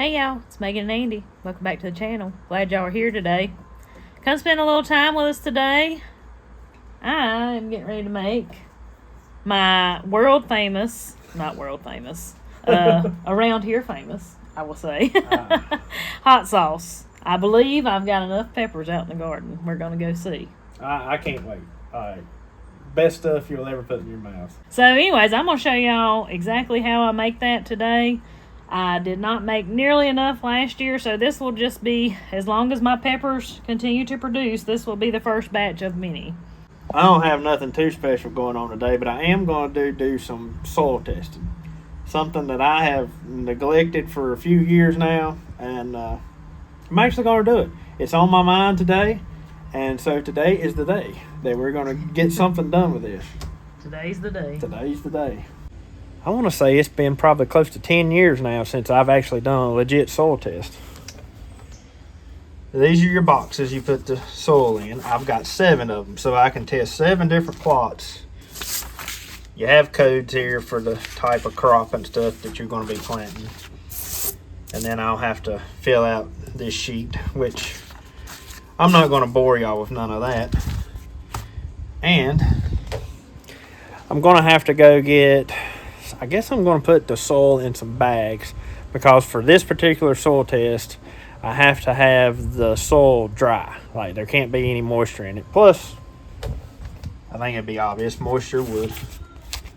Hey y'all, it's Megan and Andy. Welcome back to the channel. Glad y'all are here today. Come spend a little time with us today. I am getting ready to make my around here famous, I will say, hot sauce. I believe I've got enough peppers out in the garden. We're going to go see. I can't wait. All right. Best stuff you'll ever put in your mouth. So anyways, I'm going to show y'all exactly how I make that today. I did not make nearly enough last year, so this will just be, as long as my peppers continue to produce, this will be the first batch of many. I don't have nothing too special going on today, but I am going to do some soil testing. Something that I have neglected for a few years now, and I'm actually going to do it. It's on my mind today, and so today is the day that we're going to get something done with this. Today's the day. Today's the day. I want to say it's been probably close to 10 years now since I've actually done a legit soil test. These are your boxes you put the soil in. I've got 7 of them, so I can test 7 different plots. You have codes here for the type of crop and stuff that you're going to be planting. And then I'll have to fill out this sheet, which I'm not going to bore y'all with none of that. And I'm going to have to go get... I guess I'm going to put the soil in some bags, because for this particular soil test, I have to have the soil dry. Like, there can't be any moisture in it. Plus, I think it'd be obvious moisture would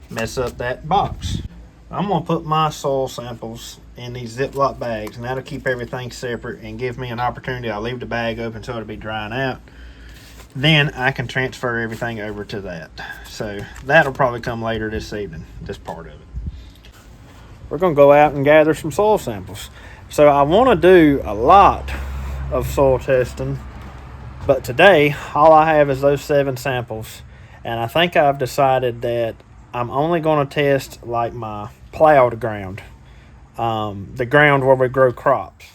mess up that box. I'm going to put my soil samples in these Ziploc bags, and that'll keep everything separate and give me an opportunity. I'll leave the bag open so it'll be drying out. Then I can transfer everything over to that. So that'll probably come later this evening, this part of it. We're going to go out and gather some soil samples. So I want to do a lot of soil testing, but today all I have is those 7 samples. And I think I've decided that I'm only going to test like my plowed ground, the ground where we grow crops.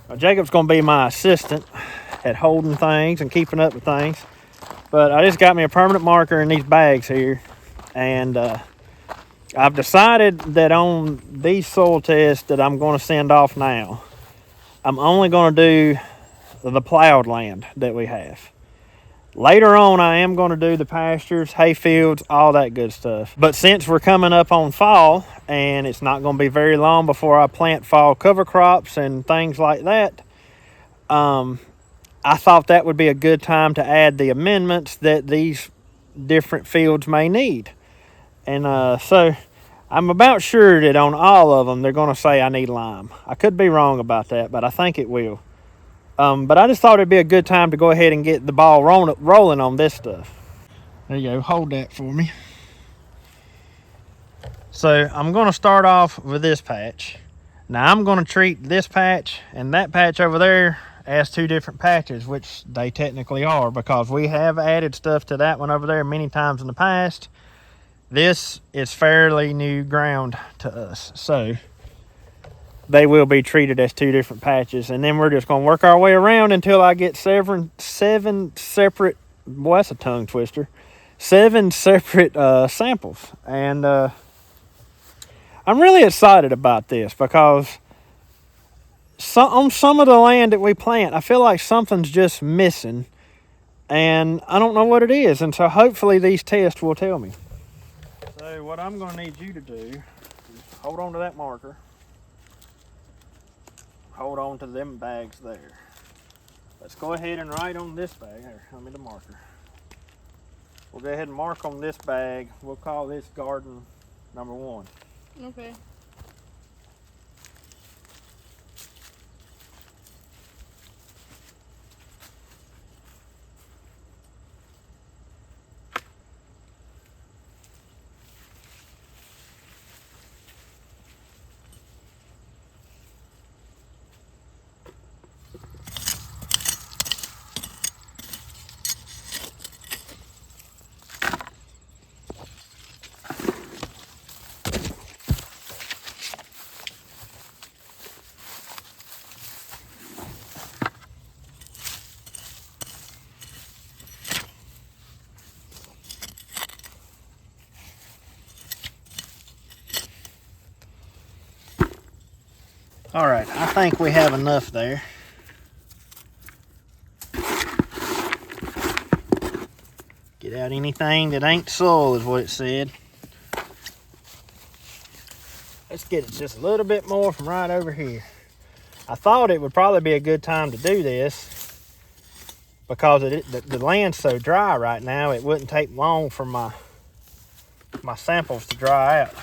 Now, Jacob's going to be my assistant at holding things and keeping up with things. But I just got me a permanent marker in these bags here. And I've decided that on these soil tests that I'm going to send off now, I'm only going to do the plowed land that we have. Later on, I am going to do the pastures, hay fields, all that good stuff. But since we're coming up on fall, and it's not going to be very long before I plant fall cover crops and things like that, I thought that would be a good time to add the amendments that these different fields may need. And so I'm about sure that on all of them, they're going to say I need lime. I could be wrong about that, but I think it will. But I just thought it'd be a good time to go ahead and get the ball rolling on this stuff. There you go. Hold that for me. So I'm going to start off with this patch. Now I'm going to treat this patch and that patch over there as 2 different patches, which they technically are, because we have added stuff to that one over there many times in the past. This is fairly new ground to us. So they will be treated as 2 different patches, and then we're just going to work our way around until I get 7 separate, boy, that's a tongue twister, 7 separate samples. And I'm really excited about this, because on some of the land that we plant, I feel like something's just missing, and I don't know what it is, and so hopefully these tests will tell me. So what I'm going to need you to do is hold on to that marker. Hold on to them bags there. Let's go ahead and write on this bag. Here, hand me the marker. We'll go ahead and mark on this bag. We'll call this garden number 1. Okay. All right, I think we have enough there. Get out anything that ain't soil is what it said. Let's get it just a little bit more from right over here. I thought it would probably be a good time to do this because the land's so dry right now, it wouldn't take long for my samples to dry out.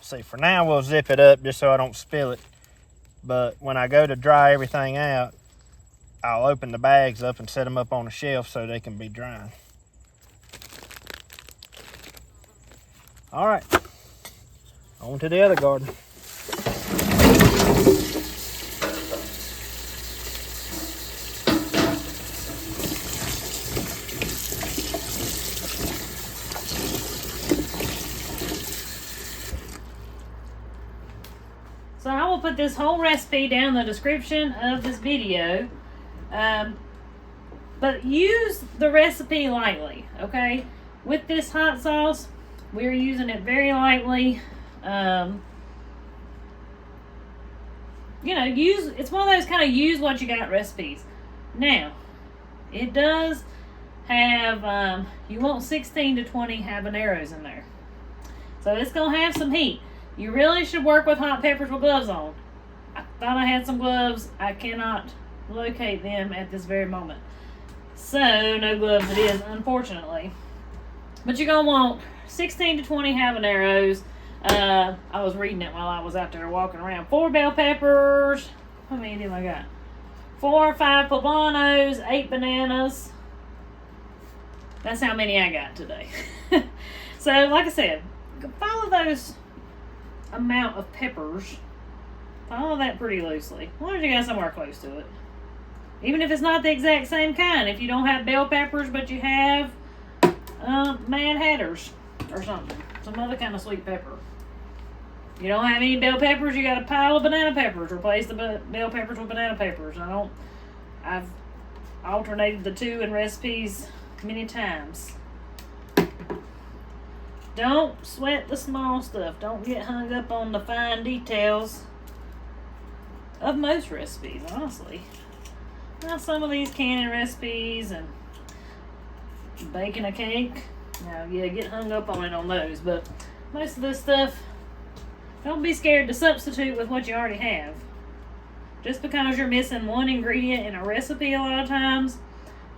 See, for now we'll zip it up just so I don't spill it. But when I go to dry everything out, I'll open the bags up and set them up on a shelf so they can be drying. All right, on to the other garden. So I will put this whole recipe down in the description of this video. But use the recipe lightly, okay? With this hot sauce, we're using it very lightly. You know, it's one of those kind of use what you got recipes. Now, it does have, you want 16 to 20 habaneros in there. So it's going to have some heat. You really should work with hot peppers with gloves on. I thought I had some gloves. I cannot locate them at this very moment. So, no gloves it is, unfortunately. But you're going to want 16 to 20 habaneros. I was reading it while I was out there walking around. 4 bell peppers. How many do I got? 4 or 5 poblanos, 8 bananas. That's how many I got today. So, like I said, follow those amount of peppers. Follow that pretty loosely. As long as you got somewhere close to it. Even if it's not the exact same kind. If you don't have bell peppers, but you have Mad Hatters or something. Some other kind of sweet pepper. You don't have any bell peppers, you got a pile of banana peppers. Replace the bell peppers with banana peppers. I've alternated the two in recipes many times. Don't sweat the small stuff. Don't get hung up on the fine details of most recipes, honestly. Now, some of these canning recipes and baking a cake, now, yeah, get hung up on it on those. But most of this stuff, don't be scared to substitute with what you already have. Just because you're missing one ingredient in a recipe a lot of times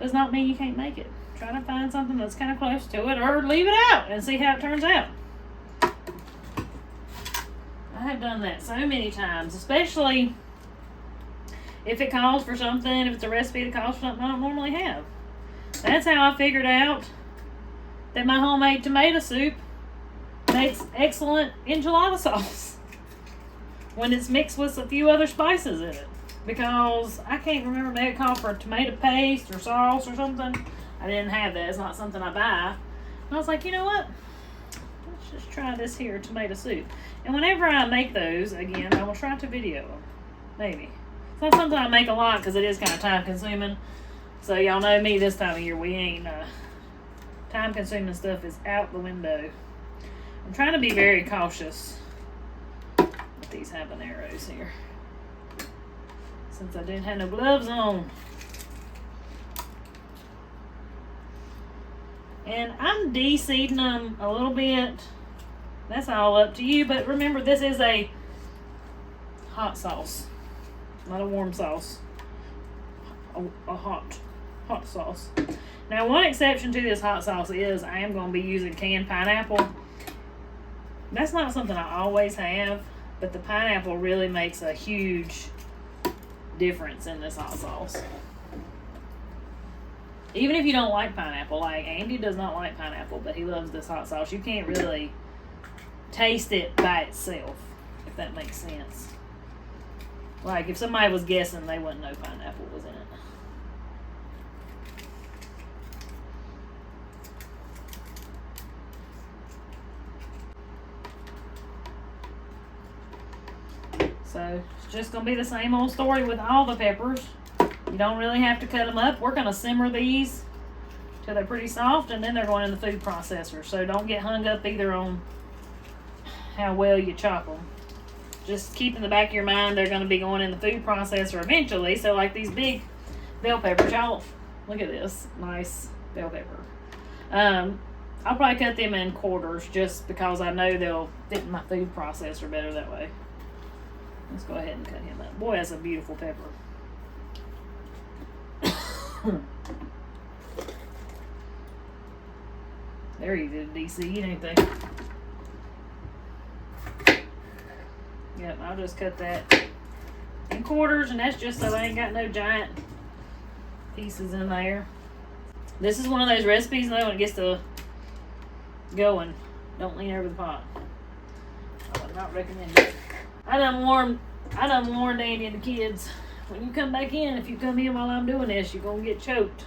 does not mean you can't make it. Try to find something that's kind of close to it, or leave it out and see how it turns out. I have done that so many times, especially if it calls for something, if it's a recipe that calls for something I don't normally have. That's how I figured out that my homemade tomato soup makes excellent enchilada sauce when it's mixed with a few other spices in it. Because I can't remember, maybe it called for a tomato paste or sauce or something. I didn't have that. It's not something I buy. And I was like, you know what? Let's just try this here tomato soup. And whenever I make those, again, I will try to video them. Maybe. It's not something I make a lot because it is kind of time consuming. So y'all know me this time of year. We ain't, time consuming stuff is out the window. I'm trying to be very cautious with these habaneros here. Since I didn't have no gloves on. And I'm de-seeding them a little bit. That's all up to you. But remember, this is a hot sauce. Not a warm sauce. A hot sauce. Now, one exception to this hot sauce is I am going to be using canned pineapple. That's not something I always have. But the pineapple really makes a huge difference in this hot sauce. Even if you don't like pineapple, like Andy does not like pineapple, but he loves this hot sauce. You can't really taste it by itself, if that makes sense. Like if somebody was guessing, they wouldn't know pineapple was in it. So it's just gonna be the same old story with all the peppers. You don't really have to cut them up. We're going to simmer these till they're pretty soft, and then they're going in the food processor. So don't get hung up either on how well you chop them. Just keep in the back of your mind they're going to be going in the food processor eventually. So like these big bell peppers, y'all, look at this nice bell pepper. I'll probably cut them in quarters just because I know they'll fit in my food processor better that way. Let's go ahead and cut him up. Boy, that's a beautiful pepper. There you go, DC, anything. Yep, I'll just cut that in quarters, and that's just so I ain't got no giant pieces in there. This is one of those recipes, though, when it gets to going, don't lean over the pot. I would not recommend it. I done warned Andy and the kids, when you come back in, if you come in while I'm doing this, you're going to get choked.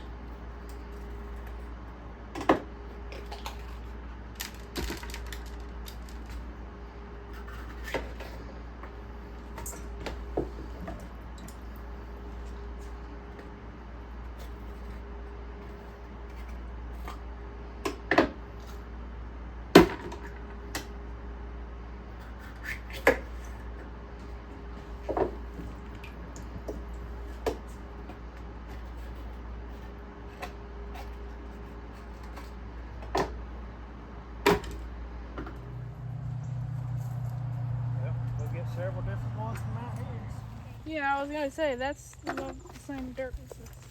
Several different ones from out here. Yeah, I was gonna say that's the same dirt.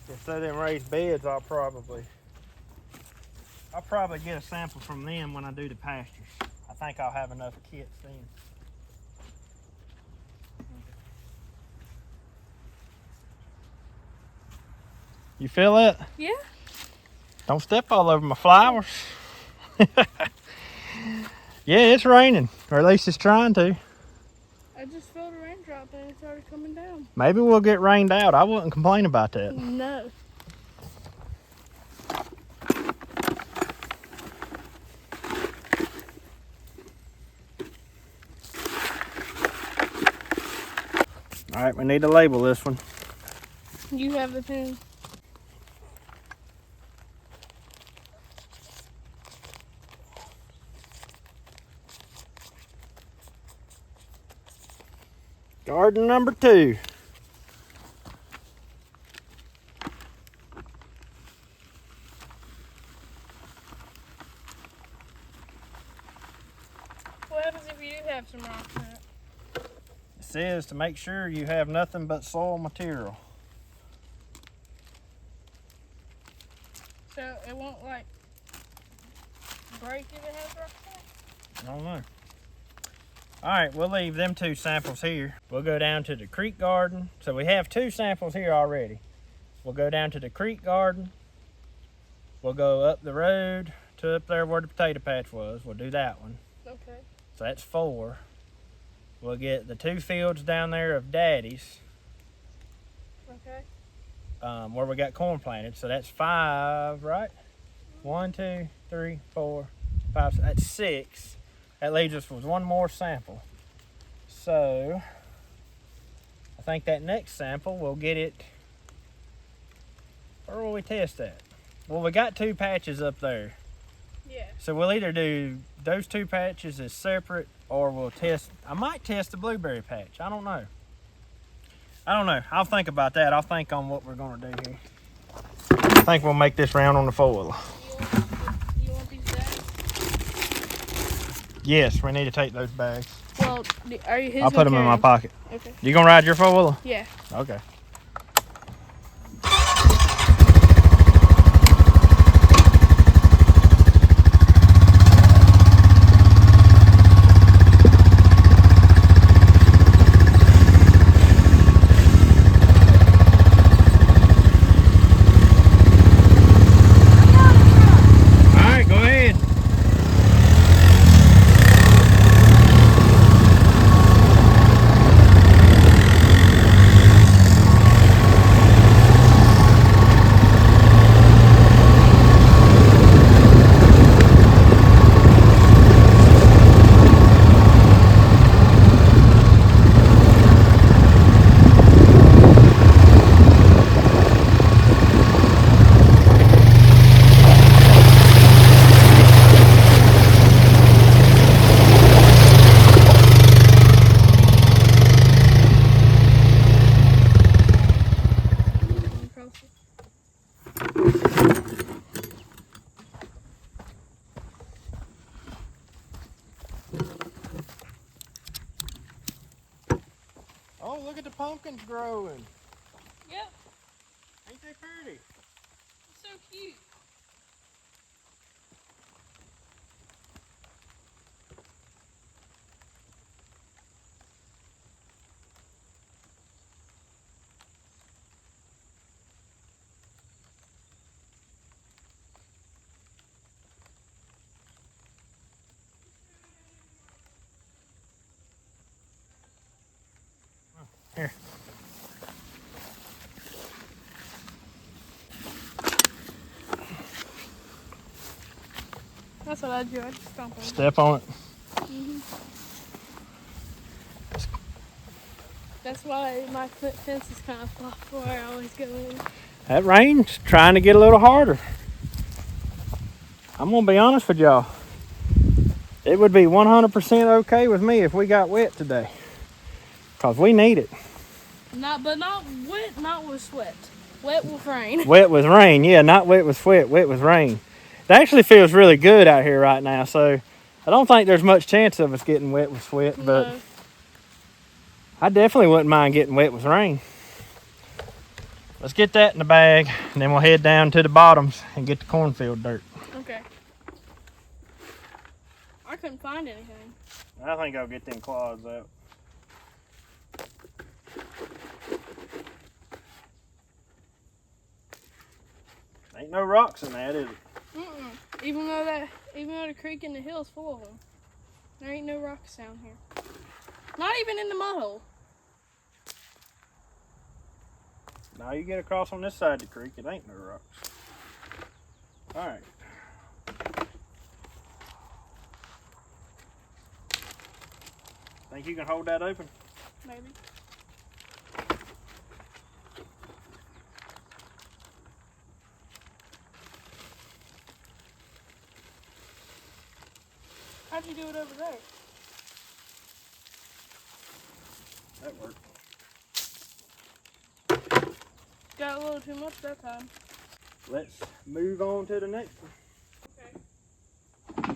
If they didn't raise beds, I'll probably get a sample from them when I do the pastures. I think I'll have enough kits then. You feel it? Yeah. Don't step all over my flowers. Yeah, it's raining, or at least it's trying to. I just felt a raindrop and it started coming down. Maybe we'll get rained out. I wouldn't complain about that. No. All right, we need to label this one. You have the pen. Garden number 2. What happens if you do have some rocks in it? It says to make sure you have nothing but soil material. So it won't like break if it has rocks in it? I don't know. All right, we'll leave them 2 samples here. We'll go down to the creek garden. So we have 2 samples here already. We'll go down to the creek garden. We'll go up the road to up there where the potato patch was. We'll do that one. Okay. So that's 4. We'll get the 2 fields down there of Daddy's, Okay. where we got corn planted. So that's 5, right? 1, 2, 3, 4, 5. That's 6. That leaves us with one more sample. So I think that next sample we'll get it. Where will we test that? Well, we got 2 patches up there. Yeah. So we'll either do those 2 patches as separate, or we'll test, I might test the blueberry patch. I don't know. I'll think about that. I'll think on what we're gonna do here. I think we'll make this round on the foil. You want these bags? Yes, we need to take those bags. Well, are you his? I'll put them in my pocket. Okay. You gonna ride your four-wheeler? Yeah. Okay. Oh, look at the pumpkins growing. Yep. Ain't they pretty? It's so cute. Here. That's what I do. I just stomp on it. Step on it. That's why my fence is kind of fluff where I always go in. That rain's trying to get a little harder. I'm gonna be honest with y'all. It would be 100% okay with me if we got wet today, cause we need it. Not wet, not with sweat. Wet with rain. Wet with rain, yeah, not wet with sweat, wet with rain. It actually feels really good out here right now, so I don't think there's much chance of us getting wet with sweat, but No. I definitely wouldn't mind getting wet with rain. Let's get that in the bag, and then we'll head down to the bottoms and get the cornfield dirt. Okay. I couldn't find anything. I think I'll get them clods out. Ain't no rocks in that, is it? Even though the creek in the hill's full of them, there ain't no rocks down here. Not even in the mud hole. Now you get across on this side of the creek, it ain't no rocks. All right. Think you can hold that open? Maybe. How'd you do it over there? That worked. Got a little too much that time. Let's move on to the next one. Okay.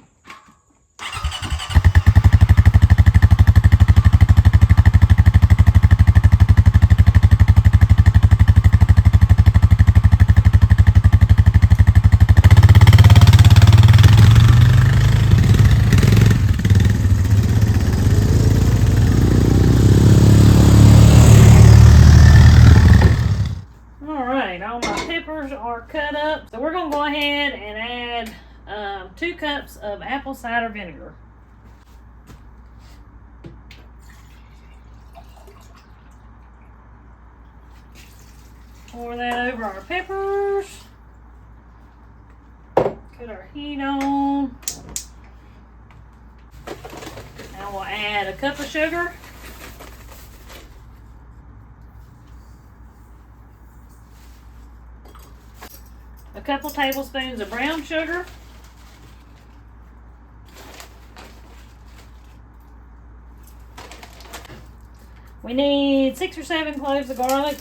Are cut up, so we're gonna go ahead and add 2 cups of apple cider vinegar. Pour that over our peppers. Cut our heat on. I will add a cup of sugar. A couple tablespoons of brown sugar. We need 6 or 7 cloves of garlic.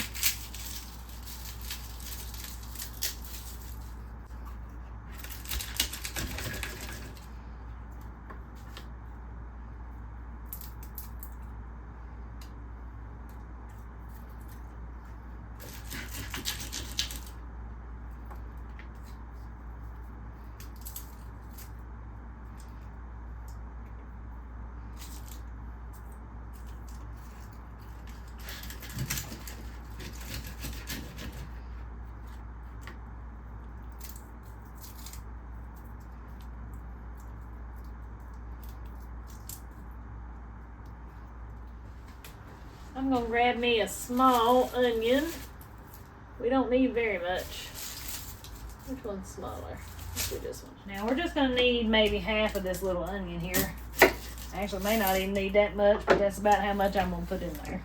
I'm going to grab me a small onion. We don't need very much. Which one's smaller? Let's do this one. Now we're just going to need maybe half of this little onion here. Actually, may not even need that much, but that's about how much I'm going to put in there.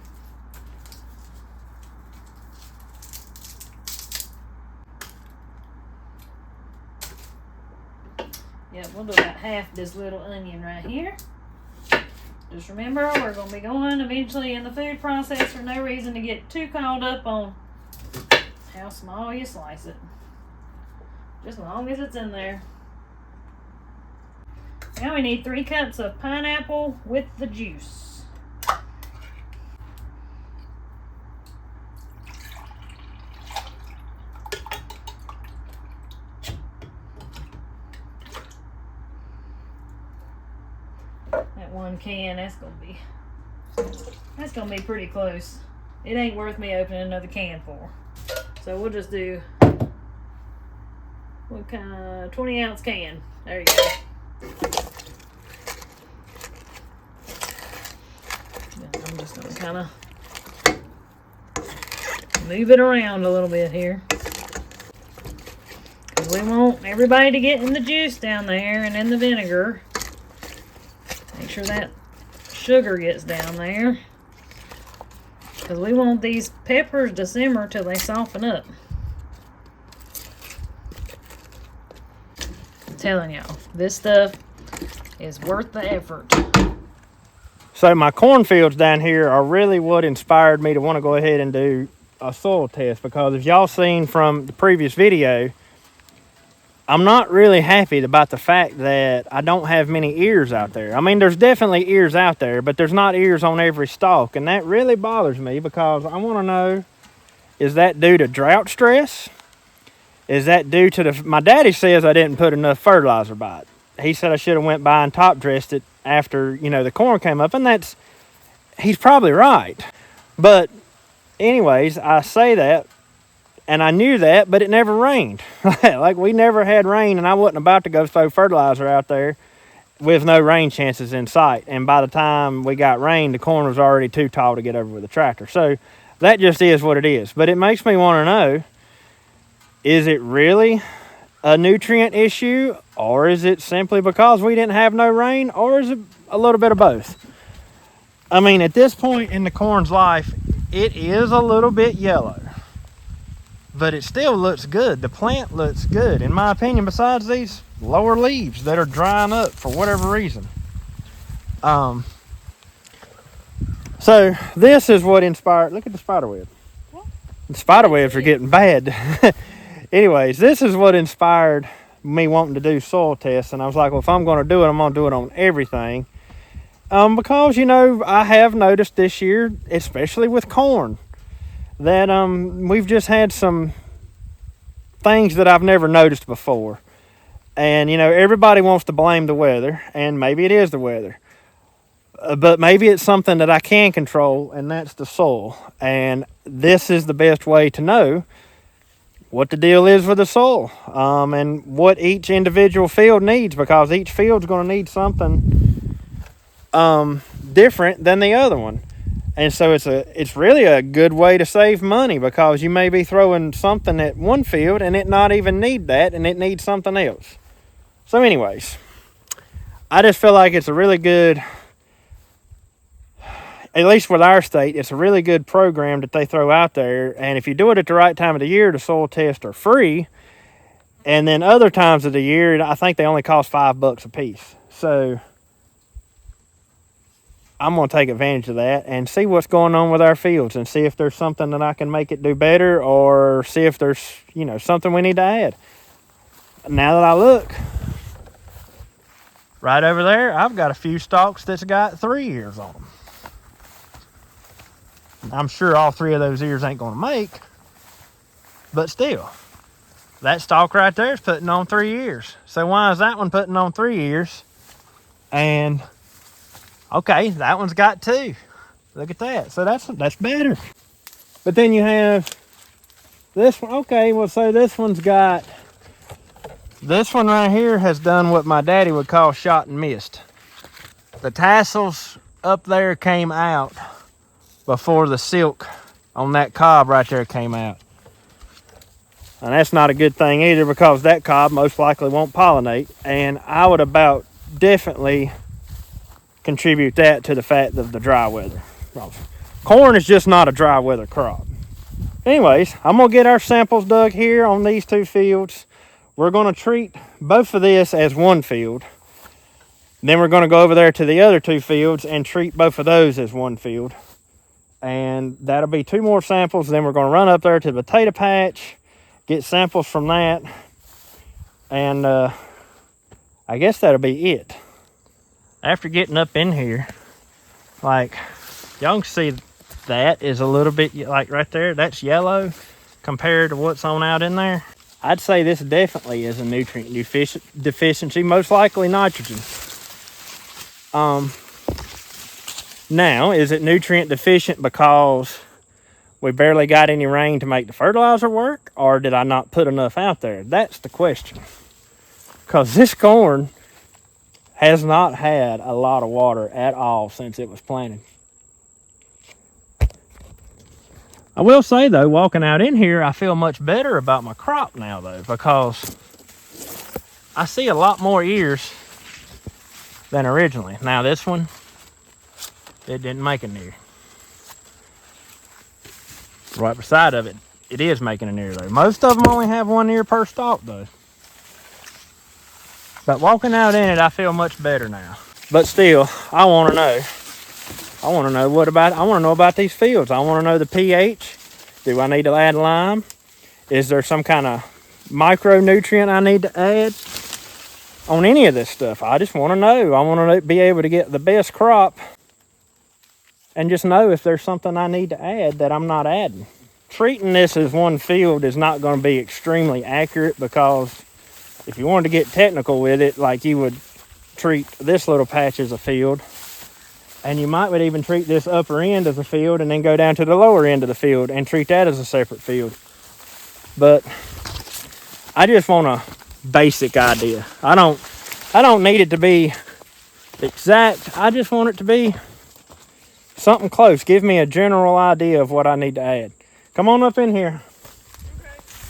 Yep, we'll do about half this little onion right here. Just remember, we're going to be going eventually in the food processor. No reason to get too caught up on how small you slice it. Just as long as it's in there. Now we need 3 cups of pineapple with the juice. That 1 can, that's gonna be pretty close. It ain't worth me opening another can for. So we'll just do what kind of 20-ounce can. There you go. I'm just gonna kind of move it around a little bit here. Because we want everybody to get in the juice down there and in the vinegar. Make sure that sugar gets down there. Because we want these peppers to simmer till they soften up. I'm telling y'all, this stuff is worth the effort. So my cornfields down here are really what inspired me to want to go ahead and do a soil test, because if y'all seen from the previous video, I'm not really happy about the fact that I don't have many ears out there. I mean, there's definitely ears out there, but there's not ears on every stalk, and that really bothers me, because I want to know, is that due to drought stress? Is that due to my daddy says I didn't put enough fertilizer by it. He said I should have went by and top dressed it after, the corn came up, and he's probably right. But anyways, I say that, and I knew that, but it never rained. Like, we never had rain, and I wasn't about to go throw fertilizer out there with no rain chances in sight. And by the time we got rain, the corn was already too tall to get over with a tractor. So that just is what it is. But it makes me want to know, is it really a nutrient issue, or is it simply because we didn't have no rain, or is it a little bit of both? I mean, at this point in the corn's life, it is a little bit yellow, but it still looks good. The plant looks good, in my opinion, besides these lower leaves that are drying up for whatever reason. So this is what inspired, look at the spider web. What? The spider webs are getting bad. Anyways, this is what inspired me wanting to do soil tests, and I was like, well, if I'm going to do it, I'm going to do it on everything. Because, I have noticed this year, especially with corn, that we've just had some things that I've never noticed before. And, everybody wants to blame the weather, and maybe it is the weather. But maybe it's something that I can control, and that's the soil. And this is the best way to know what the deal is with the soil, and what each individual field needs, because each field's going to need something different than the other one. And so it's really a good way to save money, because you may be throwing something at one field and it not even need that, and it needs something else. So anyways, I just feel like it's a really good at least with our state, it's a really good program that they throw out there. And if you do it at the right time of the year, the soil tests are free. And then other times of the year, I think they only cost $5 a piece. So I'm going to take advantage of that and see what's going on with our fields and see if there's something that I can make it do better, or see if there's, you know, something we need to add. Now that I look, right over there, I've got a few stalks that's got 3 ears on them. I'm sure all 3 of those ears ain't going to make, but still, that stalk right there is putting on 3 ears. So why is that one putting on 3 ears? And okay, that one's got 2. Look at that. So that's better. But then you have this one. Okay, well, so this one's got, this one right here has done what my daddy would call shot and missed. The tassels up there came out before the silk on that cob right there came out. And that's not a good thing either, because that cob most likely won't pollinate. And I would about definitely contribute that to the fact of the dry weather. Corn is just not a dry weather crop. Anyways, I'm going to get our samples dug here on these 2 fields. We're going to treat both of this as one field. Then we're going to go over there to the other 2 fields and treat both of those as one field. And that'll be 2 more samples. Then we're going to run up there to the potato patch, get samples from that. And I guess that'll be it. After getting up in here, like, y'all can see that is a little bit, like right there, that's yellow compared to what's on out in there. I'd say this definitely is a nutrient deficiency, most likely nitrogen. Now, is it nutrient deficient because we barely got any rain to make the fertilizer work, or did I not put enough out there? That's the question. Because this corn has not had a lot of water at all since it was planted. I will say though, walking out in here, I feel much better about my crop now though, because I see a lot more ears than originally. Now this one, it didn't make an ear. Right beside of it, it is making an ear though. Most of them only have 1 ear per stalk though. But walking out in it, I feel much better now. But still, I want to know. I want to know I want to know about these fields. I want to know the pH. Do I need to add lime? Is there some kind of micronutrient I need to add on any of this stuff? I just want to know. I want to be able to get the best crop and just know if there's something I need to add that I'm not adding. Treating this as one field is not going to be extremely accurate, because if you wanted to get technical with it, like you would treat this little patch as a field, and you might would even treat this upper end as a field and then go down to the lower end of the field and treat that as a separate field. But I just want a basic idea. I don't need it to be exact. I just want it to be something close. Give me a general idea of what I need to add. Come on up in here.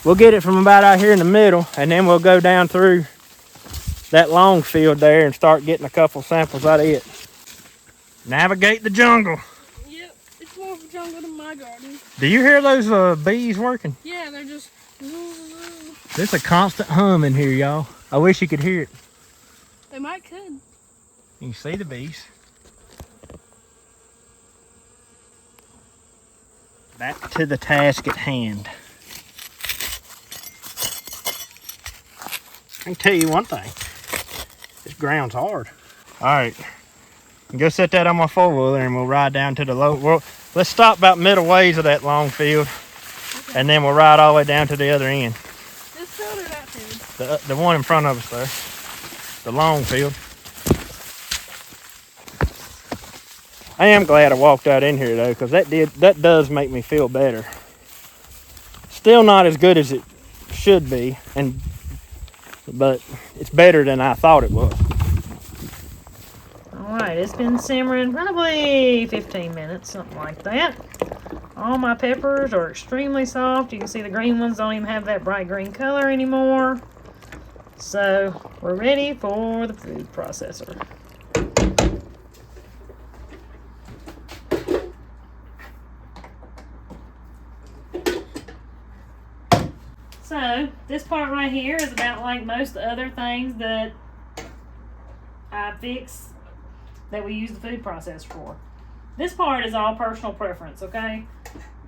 We'll get it from about out here in the middle, and then we'll go down through that long field there and start getting a couple samples out of it. Navigate the jungle. Yep, it's more of a jungle than my garden. Do you hear those bees working? Yeah, they're just... There's a constant hum in here, y'all. I wish you could hear it. They might could. You can see the bees. Back to the task at hand. I can tell you one thing. This ground's hard. All right. Go set that on my 4-wheeler and we'll ride down to the low. Well, let's stop about middle ways of that long field, okay, and then we'll ride all the way down to the other end. This field or that field? The one in front of us there. The long field. I am glad I walked out in here though, because that does make me feel better. Still not as good as it should be, but it's better than I thought it was. Alright, it's been simmering probably 15 minutes, something like that. All my peppers are extremely soft. You can see the green ones don't even have that bright green color anymore. So we're ready for the food processor. So, this part right here is about like most other things that I fix that we use the food processor for. This part is all personal preference, okay?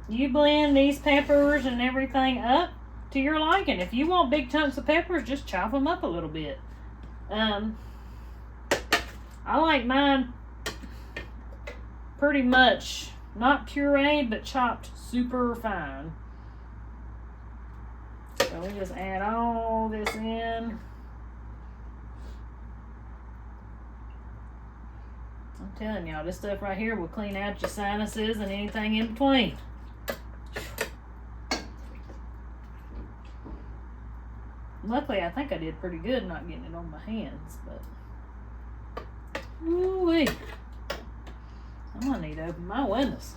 You blend these peppers and everything up to your liking. If you want big chunks of peppers, just chop them up a little bit. I like mine pretty much not pureed, but chopped super fine. So we just add all this in. I'm telling y'all, this stuff right here will clean out your sinuses and anything in between. Luckily, I think I did pretty good not getting it on my hands, but ooh-wee. I'm gonna need to open my windows.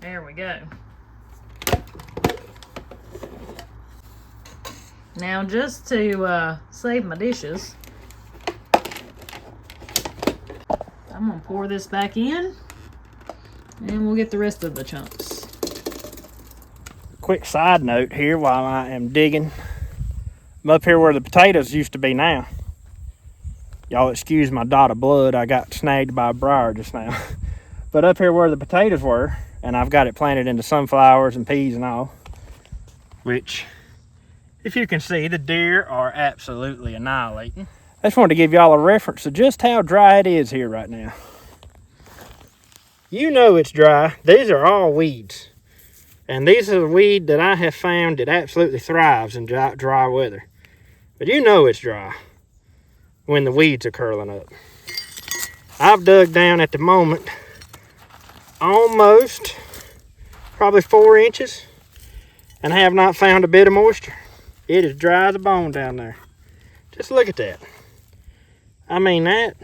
There we go. Now, just to save my dishes, I'm gonna pour this back in and we'll get the rest of the chunks. Quick side note here while I am digging. I'm up here where the potatoes used to be now. Y'all excuse my dot of blood, I got snagged by a briar just now. But up here where the potatoes were, and I've got it planted into sunflowers and peas and all, which, if you can see, the deer are absolutely annihilating. I just wanted to give y'all a reference to just how dry it is here right now. You know it's dry. These are all weeds. And these are the weed that I have found that absolutely thrives in dry weather. But you know it's dry when the weeds are curling up. I've dug down at the moment almost probably 4 inches and have not found a bit of moisture. It is dry as a bone down there. Just look at that. I mean, that,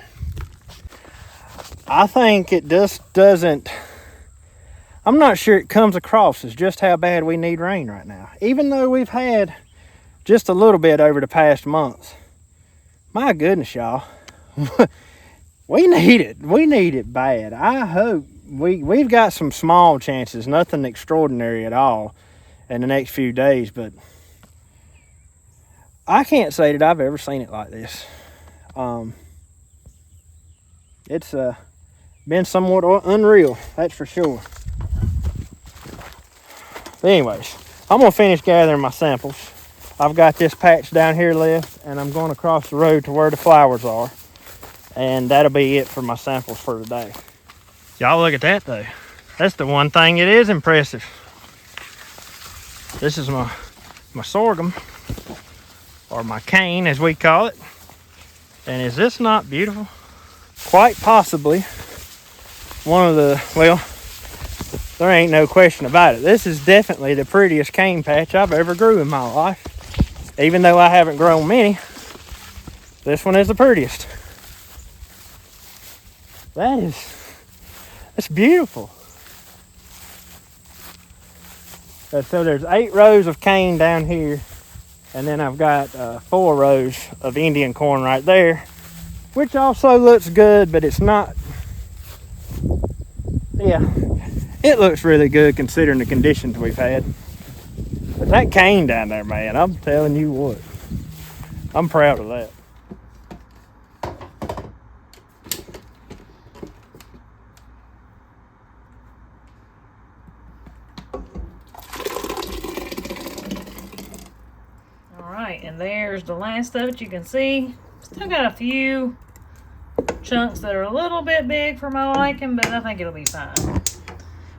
I think it just doesn't, I'm not sure it comes across as just how bad we need rain right now. Even though we've had just a little bit over the past month. My goodness, y'all. We need it. We need it bad. I hope we've got some small chances, nothing extraordinary at all in the next few days, but I can't say that I've ever seen it like this. It's been somewhat unreal, that's for sure. But anyways, I'm gonna finish gathering my samples. I've got this patch down here left, and I'm going across the road to where the flowers are, and that'll be it for my samples for today. Y'all look at that though. That's the one thing it is impressive. This is my sorghum, or my cane as we call it. And is this not beautiful? Quite possibly one of the, well, there ain't no question about it. This is definitely the prettiest cane patch I've ever grew in my life. Even though I haven't grown many, this one is the prettiest. That's beautiful. So there's 8 rows of cane down here, and then I've got 4 rows of Indian corn right there, which also looks good, but it's not, yeah, it looks really good considering the conditions we've had. But that cane down there, man, I'm telling you what, I'm proud of that. And there's the last of it. You can see still got a few chunks that are a little bit big for my liking, but I think it'll be fine.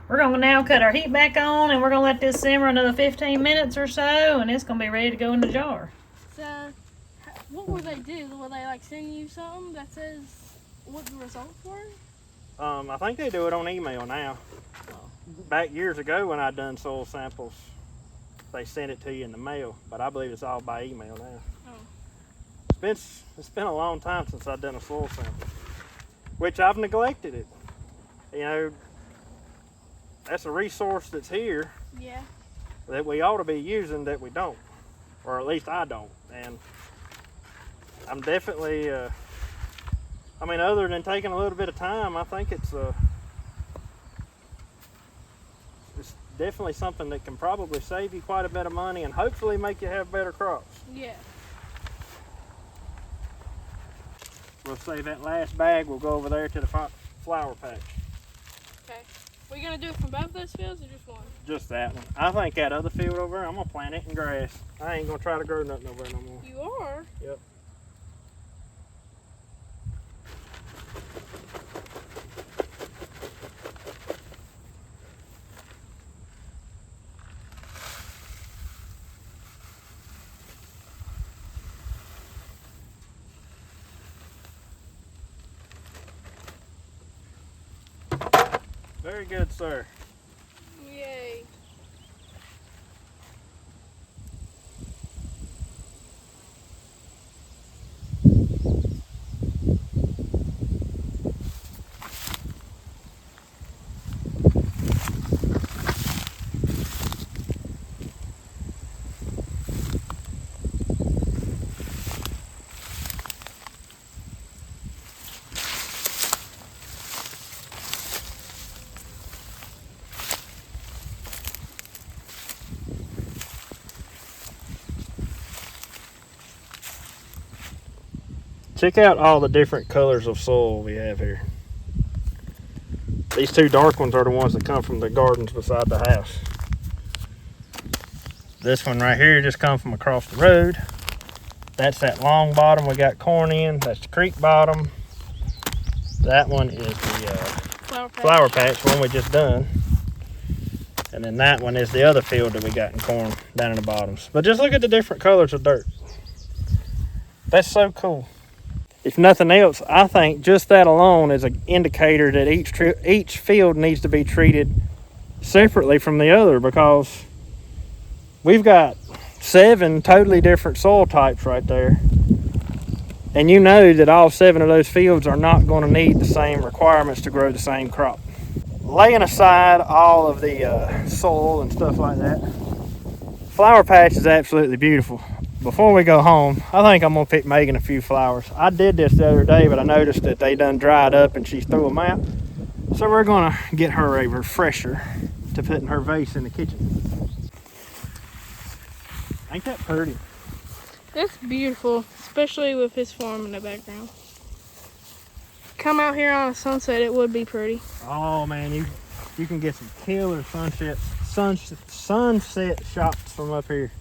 We're going to now cut our heat back on, and we're going to let this simmer another 15 minutes or so, and it's going to be ready to go in the jar. So, what will they do? Will they like send you something that says what the results were? I think they do it on email now. Back years ago when I done soil samples, they sent it to you in the mail, but I believe it's all by email now. Oh. it's been a long time since I've done a soil sample, which I've neglected it. You know, that's a resource that's here. Yeah. That we ought to be using that we don't, or at least I don't. And I'm definitely, I mean, other than taking a little bit of time, I think it's definitely something that can probably save you quite a bit of money and hopefully make you have better crops. Yeah. We'll save that last bag. We'll go over there to the flower patch. Okay. Are you gonna do it from both those fields or just one? Just that one. I think that other field over there, I'm gonna plant it in grass. I ain't gonna try to grow nothing over there no more. You are? Yep. Very good, sir. Yay. Check out all the different colors of soil we have here. These two dark ones are the ones that come from the gardens beside the house. This one right here just come from across the road. That's that long bottom we got corn in. That's the creek bottom. That one is the flower patch, one we just done. And then that one is the other field that we got in corn down in the bottoms. But just look at the different colors of dirt. That's so cool. If nothing else, I think just that alone is an indicator that each field needs to be treated separately from the other, because we've got 7 totally different soil types right there. And you know that all 7 of those fields are not going to need the same requirements to grow the same crop. Laying aside all of the soil and stuff like that, flower patch is absolutely beautiful. Before we go home, I think I'm gonna pick Meagan a few flowers. I did this the other day, but I noticed that they done dried up and she threw them out. So we're gonna get her a refresher to put in her vase in the kitchen. Ain't that pretty? That's beautiful, especially with his farm in the background. Come out here on a sunset, it would be pretty. Oh man, you can get some killer sunset shots from up here.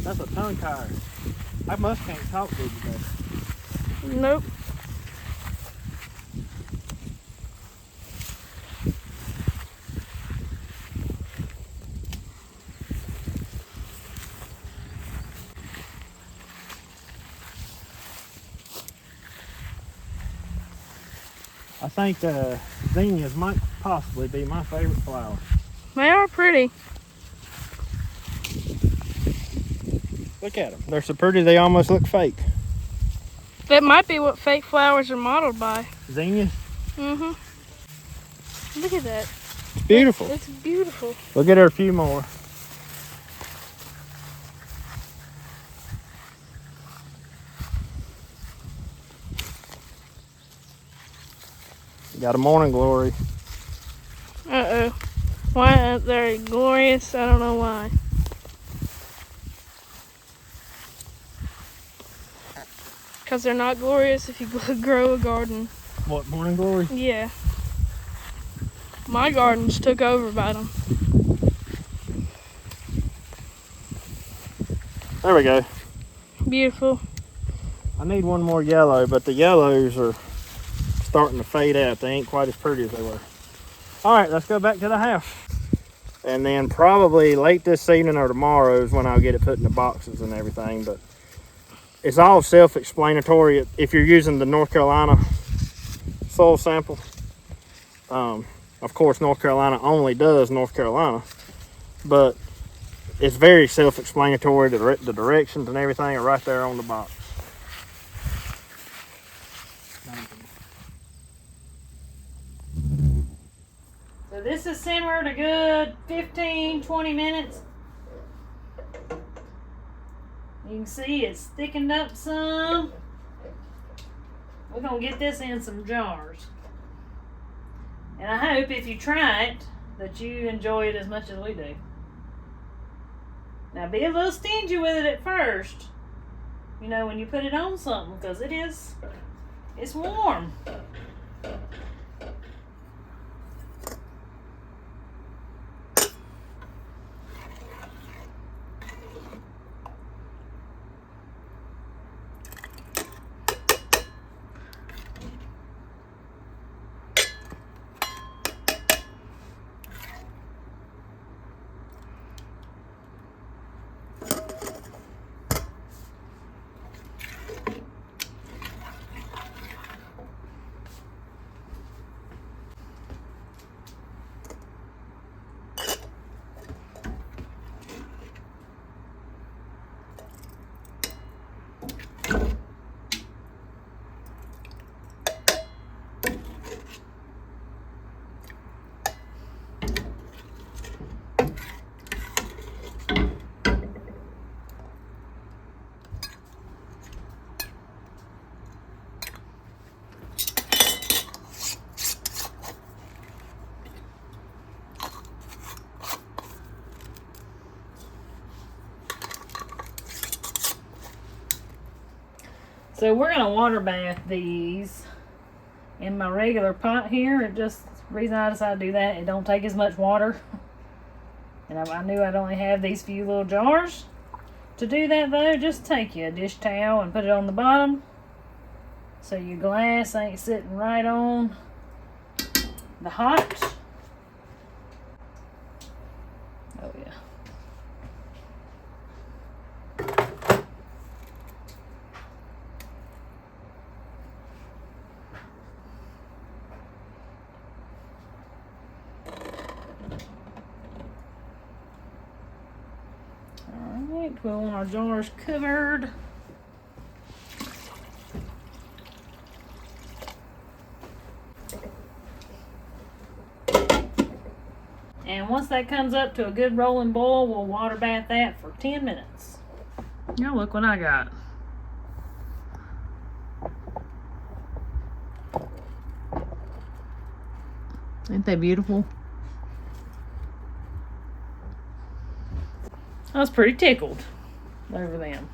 That's a tongue tire. I must can't talk to you today. Nope. I think zinnias might possibly be my favorite flower. They are pretty. Look at them. They're so pretty they almost look fake. That might be what fake flowers are modeled by. Zinnias? Mm-hmm. Look at that. It's beautiful. It's beautiful. We'll get her a few more. Got a morning glory. Uh-oh. Why aren't they glorious? I don't know why. Because they're not glorious if you grow a garden. What, morning glory? Yeah. My gardens took over by them. There we go. Beautiful. I need one more yellow, but the yellows are starting to fade out. They ain't quite as pretty as they were. All right, let's go back to the house. And then probably late this evening or tomorrow is when I'll get it put in the boxes and everything. But it's all self-explanatory if you're using the North Carolina soil sample. Of course, North Carolina only does North Carolina, but it's very self-explanatory. The directions and everything are right there on the box. simmered a good 15-20 minutes. You can see it's thickened up some. We're going to get this in some jars. And I hope if you try it, that you enjoy it as much as we do. Now be a little stingy with it at first. You know, when you put it on something, because it's warm. So we're gonna water bath these in my regular pot here. The reason I decided to do that, it don't take as much water. And I knew I'd only have these few little jars. To do that though, just take you a dish towel and put it on the bottom, so your glass ain't sitting right on the hot. Oh yeah. We want our jars covered. And once that comes up to a good rolling boil, we'll water bath that for 10 minutes. Now look what I got. Ain't they beautiful? I was pretty tickled over them.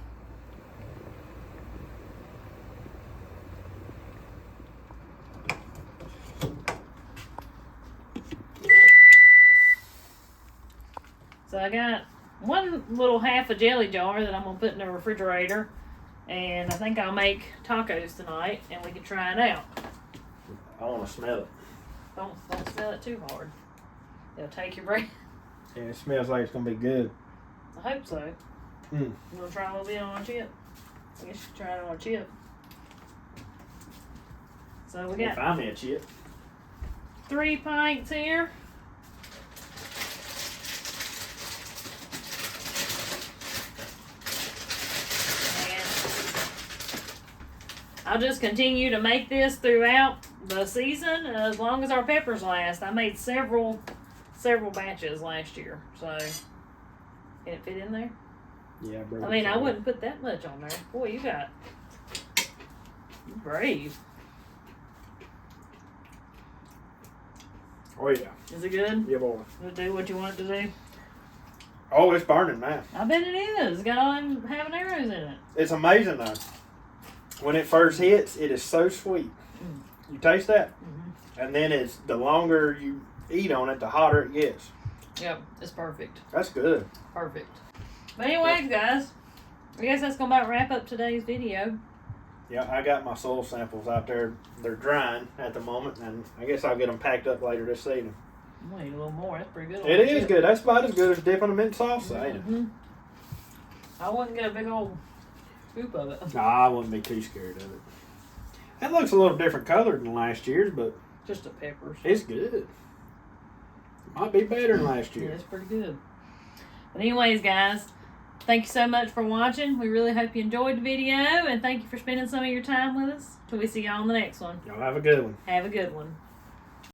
So I got one little half a jelly jar that I'm gonna put in the refrigerator, and I think I'll make tacos tonight, and we can try it out. I want to smell it. Don't smell it too hard. It'll take your breath. Yeah, it smells like it's gonna be good. I hope so. You want to try a little bit on a chip? I guess you can try it on a chip. So we got Find me a chip. 3 pints here. And I'll just continue to make this throughout the season as long as our peppers last. I made several batches last year, so. Can it fit in there? Yeah, bro. I mean, I wouldn't put that much on there. Boy, you brave. Oh yeah. Is it good? Yeah, boy. Does it do what you want it to do? Oh, it's burning now. I bet it is. It's got all them habaneros in it. It's amazing though. When it first hits, it is so sweet. You taste that? Mm-hmm. And then the longer you eat on it, the hotter it gets. Yep, it's perfect. That's good. Perfect. But anyways, guys, I guess that's going to about wrap up today's video. Yeah, I got my soil samples out there. They're drying at the moment, and I guess I'll get them packed up later this evening. I'm going to eat a little more. That's pretty good. It is good. That's about as good as dipping them in salsa, ain't it? I wouldn't get a big old scoop of it. Nah, I wouldn't be too scared of it. That looks a little different color than last year's, but Just the peppers. it's good. Might be better than last year. Yeah, it's pretty good. But anyways, guys, thank you so much for watching. We really hope you enjoyed the video, and thank you for spending some of your time with us. Till we see y'all on the next one. Y'all have a good one. Have a good one.